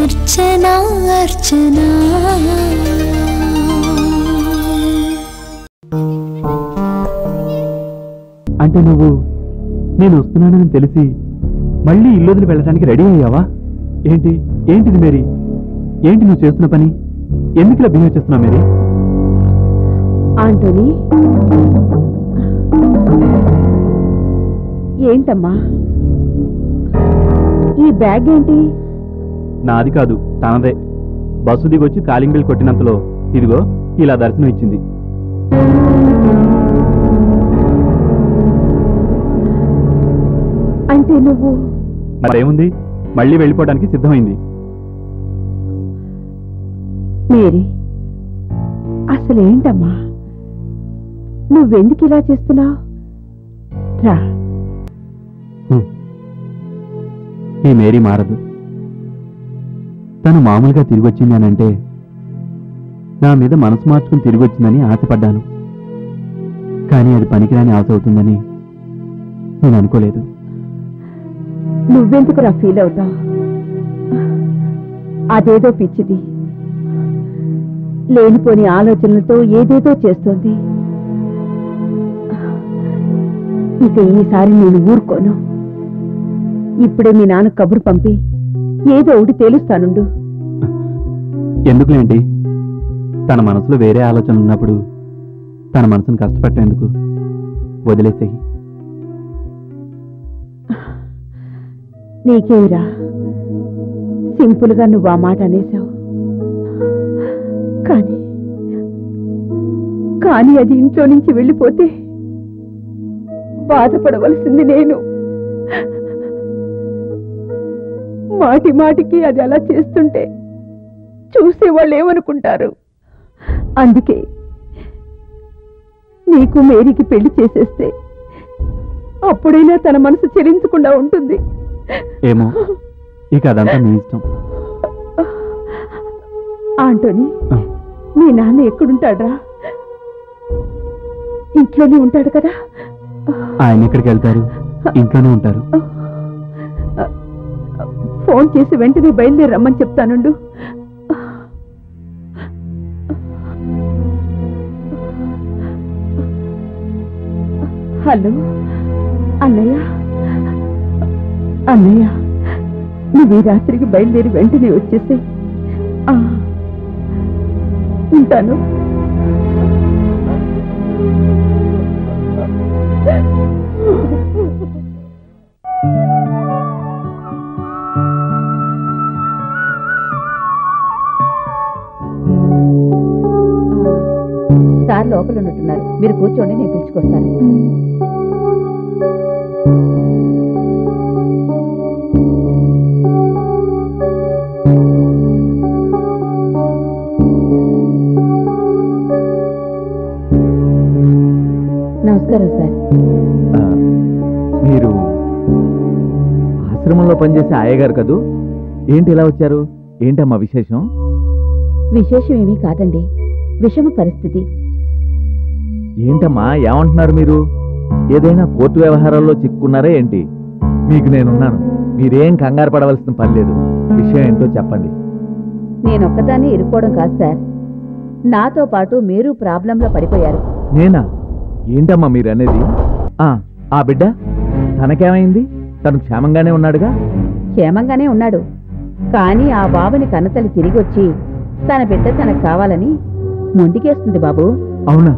అర్చనా అర్చనా అంటే నువ్వు నేను వస్తున్నానని తెలిసి మళ్ళీ ఇల్లు వదిలి వెళ్ళడానికి రెడీ అయ్యావా? ఏంటిది మేరీ? ఏంటి నువ్వు చేస్తున్న పని? ఎందుకు ఇలా బిహేవ్ చేస్తున్నావు మేరీ? ఆంటోనీ, ఏంటమ్మా ఈ బ్యాగ్ ఏంటి? నాది కాదు, తనదే. బస్సు దిగొచ్చి కాలింగ్ బిల్ కొట్టినంతలో ఇదిగో ఇలా దర్శనం ఇచ్చింది. అంటే నువ్వు మరేముంది, మళ్ళీ వెళ్ళిపోవడానికి సిద్ధమైంది. మేరీ, అసలేంటమ్మా నువ్వెందుకు ఇలా చేస్తున్నావు? రా. ఈ మేరీ మారదు. తను మామూలుగా తిరిగి వచ్చింది అనంటే నా మీద మనసు మార్చుకుని తిరిగి వచ్చిందని ఆశపడ్డాను. కానీ అది పనికిరాని ఆశ అవుతుందని నేను అనుకోలేదు. నువ్వెందుకురా ఫీల్ అవుతావు? అదేదో పిచ్చిది, లేనిపోని ఆలోచనలతో ఏదేదో చేస్తోంది. ఇక ఈసారి నేను ఊరుకోను. ఇప్పుడే మీ నాన్న కబురు పంపి ఏదో ఒకటి తేలుస్తానుండు. ఎందుకులేండి, తన మనసులో వేరే ఆలోచనలు ఉన్నప్పుడు తన మనసును కష్టపెట్టేందుకు? వదిలేసేయి. నీకేమిరా, సింపుల్గా నువ్వు ఆ మాట అనేశావు. కానీ అది ఇంట్లో నుంచి వెళ్ళిపోతే బాధపడవలసింది నేను. మాటి మాటికి అది అలా చేస్తుంటే చూసేవాళ్ళు ఏమనుకుంటారు? అందుకే నీకు మేరీకి పెళ్లి చేసేస్తే అప్పుడైనా తన మనసు చెలించకుండా ఉంటుంది. ఏమో, ఇక అదంతా మీ ఇష్టం. ఆంటోనీ, మీ నాన్న ఎక్కడుంటాడ్రా? ఇంట్లోనే ఉంటాడు కదా? ఆయన ఎక్కడికి వెళ్తారు? ఇంట్లోనే ఉంటారు. ఫోన్ చేసి వెంటనే బయలుదేరి రమ్మని చెప్తానుండు. హలో అన్నయ్య. అన్నయ్య, నువ్వు ఈ రాత్రికి బయలుదేరి వెంటనే వచ్చేసి ఉంటాను. సార్ లోపల ఉన్నట్టున్నారు, మీరు కూర్చోండి, నేను పిలుచుకొస్తాను. నమస్కారం సార్. మీరు ఆశ్రమంలో పనిచేసే అయ్యగారు కదూ? ఏంటి ఇలా వచ్చారు? ఏంటమ్మా విశేషం? విశేషం ఏమీ కాదండి, విషమ పరిస్థితి. ఏంటమ్మా ఏమంటున్నారు మీరు? ఏదైనా కోర్టు వ్యవహారాల్లో చిక్కున్నారా ఏంటి? మీకు నేనున్నాను, మీరేం కంగారు పడవలసిన పని లేదు. విషయం ఏంటో చెప్పండి. నేనొక్కదాన్ని ఇరుక్కోవడం కాదు సార్, నాతో పాటు మీరు ప్రాబ్లంలో పడిపోయారు. నేనా? ఏంటమ్మా మీరు అనేది? ఆ బిడ్డ తనకేమైంది? తను క్షేమంగానే ఉన్నాడుగా? క్షేమంగానే ఉన్నాడు, కానీ ఆ బాబుని కన్నతల్లి తిరిగి వచ్చి తన బిడ్డ తనకు కావాలని మొండికేస్తుంది బాబు. అవునా?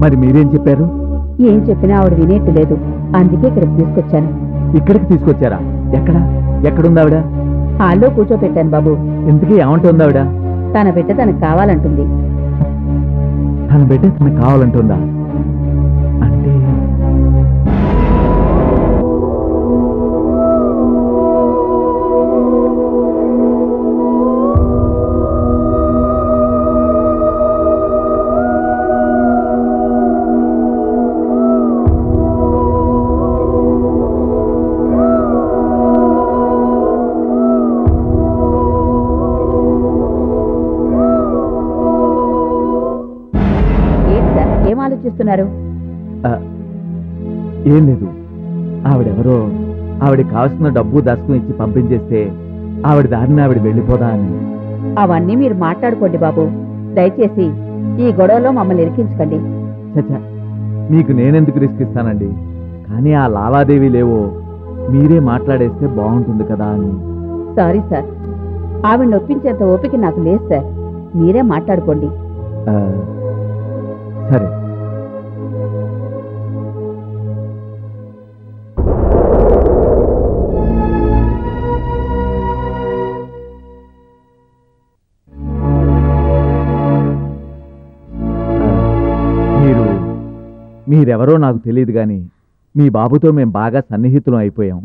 మరి మీరేం చెప్పారు? ఏం చెప్పినా ఆవిడ వినేట్టు లేదు, అందుకే ఇక్కడికి తీసుకొచ్చాను. ఇక్కడికి తీసుకొచ్చారా? ఎక్కడుంది ఆవిడ? హాల్లో కూర్చోపెట్టాను బాబు. ఎందుకు ఏమంటుంది ఆవిడ? తన బిడ్డ తనకు కావాలంటుంది. తన బిడ్డ తనకు కావాలంటుందా? అంటే ఆలోచిస్తున్నారు? ఏం లేదు, ఆవిడెవరో ఆవిడకి కావాల్సిన డబ్బు దాచుకుని ఇచ్చి పంపించేస్తే ఆవిడ దారిని ఆవిడ వెళ్ళిపోదా అని. అవన్నీ మీరు మాట్లాడుకోండి బాబు. దయచేసి ఈ గొడవలో మమ్మల్ని ఇరికించకండి. చచ్చా, మీకు నేనెందుకు రిస్క్ ఇస్తానండి? కానీ ఆ లావాదేవీ లేవో మీరే మాట్లాడేస్తే బాగుంటుంది కదా అని. సారీ సార్, ఆవిడ నొప్పించేంత ఓపిక నాకు లేదు సార్. మీరే మాట్లాడుకోండి. సరే. మీరెవరో నాకు తెలియదు కానీ మీ బాబుతో మేము బాగా సన్నిహితులం అయిపోయాం.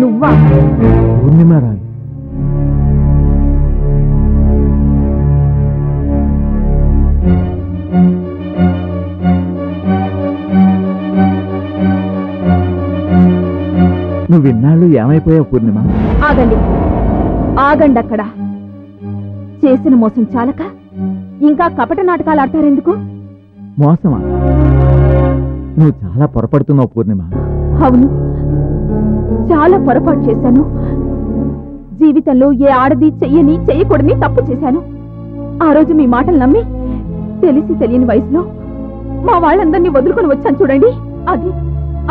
నువ్వా? పూర్ణిమారాయ్, నువ్వు ఇన్నాళ్ళు ఏమైపోయావు పూర్ణిమ? ఆగండి, ఆగండి. అక్కడ చేసిన మోసం చాలక ఇంకా కపట నాటకాలు ఆడతారెందుకు? మోసమా? నువ్వు చాలా పొరపడుతున్నావు పూర్ణిమ. అవును, చాలా పొరపాటు చేశాను. జీవితంలో ఏ ఆడది చెయ్యని చెయ్యకూడని తప్పు చేశాను. ఆ రోజు మీ మాటలు నమ్మి తెలిసి తెలియని వయసులో మా వాళ్ళందరినీ వదులుకొని వచ్చాను చూడండి.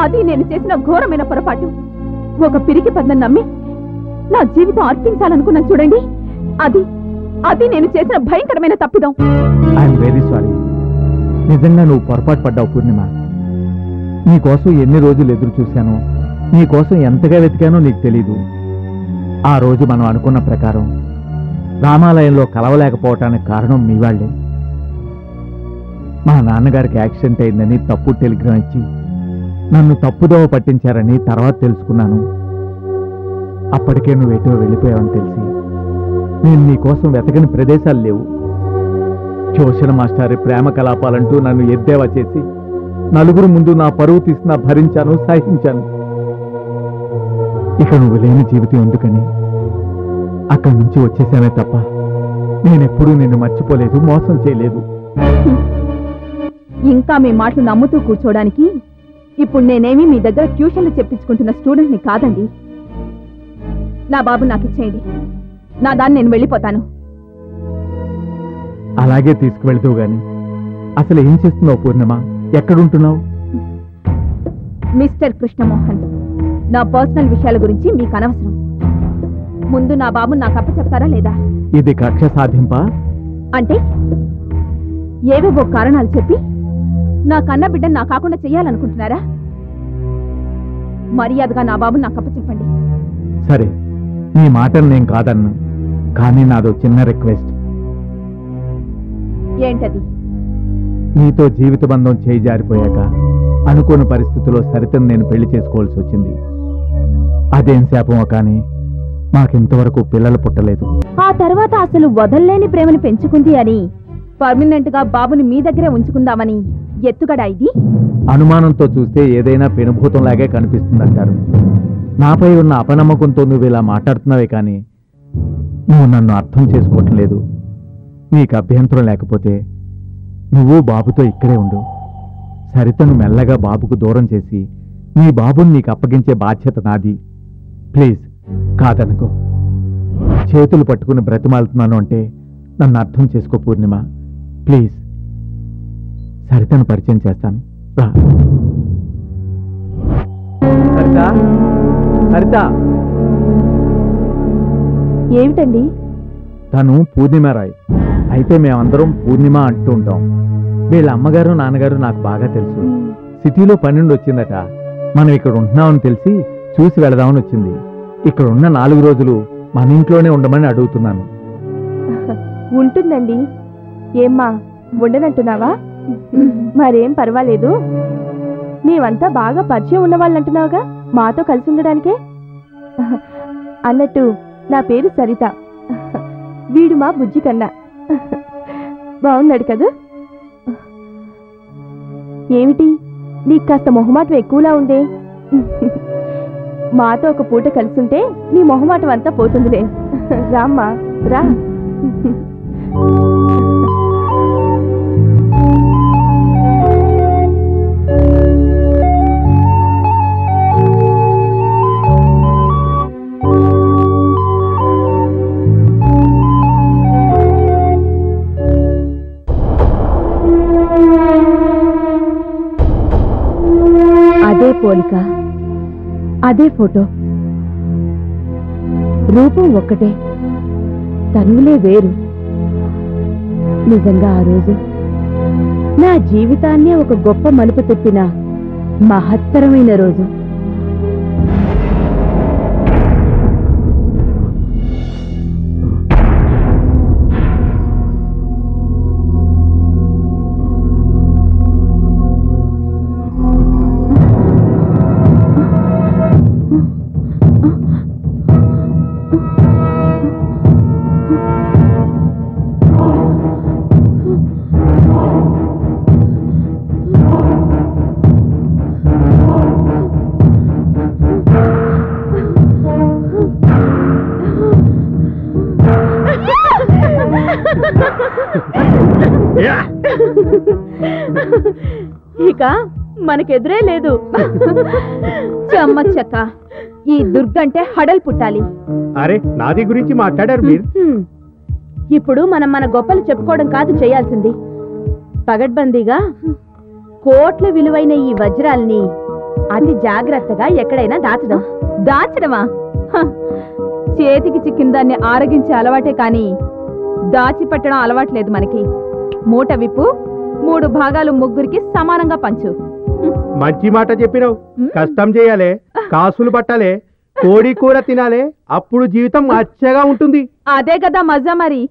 అది నేను చేసిన ఘోరమైన పొరపాటు. ఒక పిరికి పద్దం నమ్మి నా జీవితం అర్పించాలనుకున్నాను చూడండి. అది నేను చేసిన భయంకరమైన తప్పిదం. I'm very sorry. నిజంగా నువ్వు పొరపాటు పడ్డావు పూర్ణిమ. నీకోసం ఎన్ని రోజులు ఎదురు చూశానో, నీకోసం ఎంతగా వెతికానో నీకు తెలీదు. ఆ రోజు మనం అనుకున్న ప్రకారం రామాలయంలో కలవలేకపోవటానికి కారణం మీ వాళ్లే. మా నాన్నగారికి యాక్సిడెంట్ అయిందని తప్పుడు టెలిగ్రామ్ ఇచ్చి నన్ను తప్పుదోవ పట్టించారని తర్వాత తెలుసుకున్నాను. అప్పటికే నువ్వేటో వెళ్ళిపోయావని తెలిసి నేను నీకోసం వెతకని ప్రదేశాలు లేవు. ట్యూషన్ మాస్టారి ప్రేమ కలాపాలంటూ నన్ను ఎద్దేవా చేసి నలుగురు ముందు నా పరువు తీసినా భరించాను, సహించాను. ఇక నువ్వు లేని జీవితం ఎందుకని అక్కడి నుంచి వచ్చేసానే తప్ప నేనెప్పుడూ నిన్ను మర్చిపోలేదు, మోసం చేయలేదు. ఇంకా మీ మాటలు నమ్ముతూ కూర్చోడానికి ఇప్పుడు నేనేమి మీ దగ్గర ట్యూషన్లు చెప్పించుకుంటున్న స్టూడెంట్ని కాదండి. నా బాబు నాకు ఇచ్చేయండి. నా దాన్ని నేను వెళ్ళిపోతాను. అలాగే తీసుకువెళ్తావు గాని అసలు ఏం చేస్తున్నావు పూర్ణిమ? ఎక్కడుంటున్నావు? మిస్టర్ కృష్ణమోహన్, నా పర్సనల్ విషయాల గురించి మీకు అనవసరం. ముందు నా బాబు నాకు అప్పచెప్తారా లేదా? ఇది కక్ష సాధింపా? అంటే ఏవేవో కారణాలు చెప్పి నా కన్న బిడ్డను నా కాకుండా చెయ్యాలనుకుంటున్నారా? మర్యాదగా నా బాబు నాకు అప్పచెప్పండి. సరే, నీ మాటను నేను కాదన్ను, కానీ నాదో చిన్న రిక్వెస్ట్. ఏంటది? నీతో జీవిత బంధం చేయి జారిపోయాక అనుకోని పరిస్థితుల్లో సరితను నేను పెళ్లి చేసుకోవాల్సి వచ్చింది. అదేం శాపమో కానీ మాకింతవరకు పిల్లలు పుట్టలేదు. ఆ తర్వాత అసలు వదల్లేని ప్రేమను పెంచుకుంది అని పర్మనెంట్ గా బాబుని మీ దగ్గరే ఉంచుకుందామని ఎత్తుగడా ఇది? అనుమానంతో చూస్తే ఏదైనా పెనుభూతంలాగే కనిపిస్తుందంటారు. నాపై ఉన్న అపనమ్మకంతో నువ్వు ఇలా మాట్లాడుతున్నావే కానీ నువ్వు నన్ను అర్థం చేసుకోవటం లేదు. నీకు అభ్యంతరం లేకపోతే నువ్వు బాబుతో ఇక్కడే ఉండు. సరితను మెల్లగా బాబుకు దూరం చేసి నీ బాబుని నీకు అప్పగించే బాధ్యత నాది. ప్లీజ్ కాదనుకో. చేతులు పట్టుకుని బ్రతిమాలుతున్నాను అంటే నన్ను అర్థం చేసుకో పూర్ణిమ. ప్లీజ్, సరితను పరిచయం చేస్తాను. రా. సరిత, సరిత. ఏమిటండి? తను పూర్ణిమారాయ్. అయితే మేమందరం పూర్ణిమ అంటూ ఉంటాం. వీళ్ళ అమ్మగారు నాన్నగారు నాకు బాగా తెలుసు. సిటీలో పన్నెండు వచ్చిందట. మనం ఇక్కడ ఉంటున్నామని తెలిసి చూసి వెళదామని వచ్చింది. ఇక్కడ ఉన్న 4 రోజులు మన ఇంట్లోనే ఉండమని అడుగుతున్నాను. ఉంటుందండి. ఏమ్మా, ఉండనంటున్నావా? మరేం పర్వాలేదు. మేమంతా బాగా పరిచయం ఉన్నవాళ్ళంటున్నావుగా, మాతో కలిసి ఉండడానికే. అన్నట్టు నా పేరు సరిత. వీడు మా బుజ్జి కన్నా. బాగున్నాడు కదా? ఏమిటి నీకు కాస్త మొహమాటం ఎక్కువలా ఉందే. మాతో ఒక పూట కలిసుంటే నీ మొహమాటం అంతా పోతుందిలే. రామ్మా రా. అదే పోలిక, అదే ఫోటో, రూపం ఒక్కటే, తనువులే వేరు. నిజంగా ఆ రోజు నా జీవితాన్నే ఒక గొప్ప మలుపు తిప్పిన మహత్తరమైన రోజు. ఇక మనకెదురే లేదు. చెమ్మచ్చక్క, ఈ దుర్గంటే హడల్ పుట్టాలి. అరే నాది గురించి మాట్లాడారు మీరు. ఇప్పుడు మనం మన గొప్పలు చెప్పుకోవడం కాదు చేయాల్సింది. పగడ్బందీగా కోట్ల విలువైన ఈ వజ్రాల్ని అతి జాగ్రత్తగా ఎక్కడైనా దాచడం. దాచడమా? చేతికి చిక్కిన దాన్ని ఆరగించే అలవాటే కాని దాచిపెట్టడం అలవాట్లేదు మనకి. మూట విప్పు, 3 భాగాలు ముగ్గురికి సమానంగా పంచు. మంచి మాట చెప్పినావు. కష్టం చేయాలే, కాసులు పట్టాలే, కోడి కూర తినాలే, అప్పుడు జీవితం అచ్చగా ఉంటుంది. అదే కదా మజా మరి.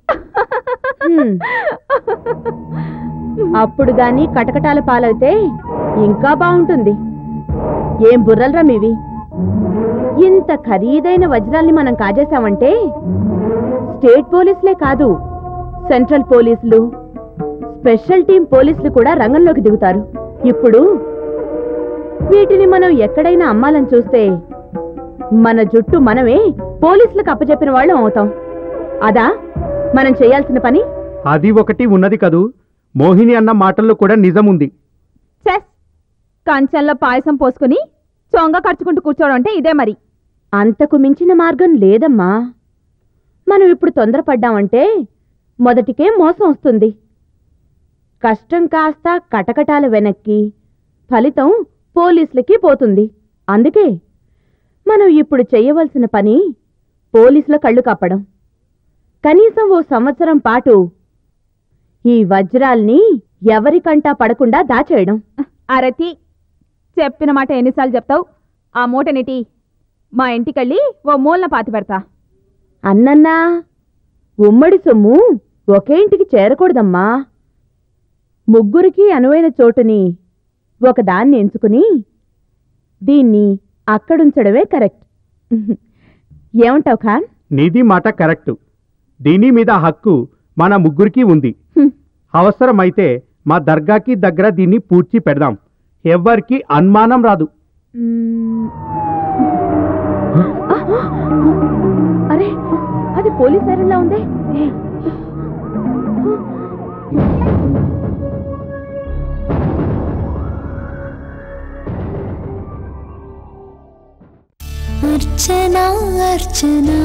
అప్పుడు గాని కటకటాల పాలైతే ఇంకా బాగుంటుంది. ఏం బుర్రలరా మీవి! ఇంత ఖరీదైన వజ్రాల్ని మనం కాజేశామంటే స్టేట్ పోలీసులే కాదు, సెంట్రల్ పోలీసులు, స్పెషల్ టీం పోలీసులు కూడా రంగంలోకి దిగుతారు. ఇప్పుడు వీటిని మనం ఎక్కడైనా అమ్మాలని చూస్తే మన జుట్టు మనమే పోలీసులకు అప్పచెప్పిన వాళ్ళం అవుతాం. అదా మనం చేయాల్సిన పని? అది ఒకటి ఉన్నది కదూ. మోహిని అన్న మాటల్లో కూడా నిజం ఉంది. కంచంలో పాయసం పోసుకుని చొంగ ఖర్చుకుంటూ కూర్చోవడం అంటే ఇదే మరి. అంతకు మించిన మార్గం లేదమ్మా. మనం ఇప్పుడు తొందరపడ్డామంటే మొదటికే మోసం వస్తుంది. కష్టం కాస్త కటకటాల వెనక్కి, ఫలితం పోలీసులకి పోతుంది. అందుకే మనం ఇప్పుడు చెయ్యవలసిన పని పోలీసుల కళ్ళు కప్పడం. కనీసం 1 సంవత్సరం పాటు ఈ వజ్రాల్ని ఎవరికంటా పడకుండా దాచేయడం. అరతి, చెప్పిన మాట ఎన్నిసార్లు చెప్తావు? ఆ మూటనిటి మా ఇంటికెళ్ళి ఓ మూలన పాతి పెడతా. అన్నన్నా, ఉమ్మడి సొమ్ము ఒకే ఇంటికి చేరకూడదమ్మా. ముగ్గురికి అనువైన చోటుని ఒకదాన్ని ఎంచుకుని దీన్ని అక్కడుంచడమే కరెక్ట్. ఏమంటావు ఖాన్? నీది మాట కరెక్టు. దీని మీద హక్కు మన ముగ్గురికి ఉంది. అవసరమైతే మా దర్గాకి దగ్గర దీన్ని పూడ్చి పెడదాం. ఎవ్వరికి అనుమానం రాదు. అరే, అది పోలీస్ సైరన్లా ఉందే. అర్చనా అర్చనా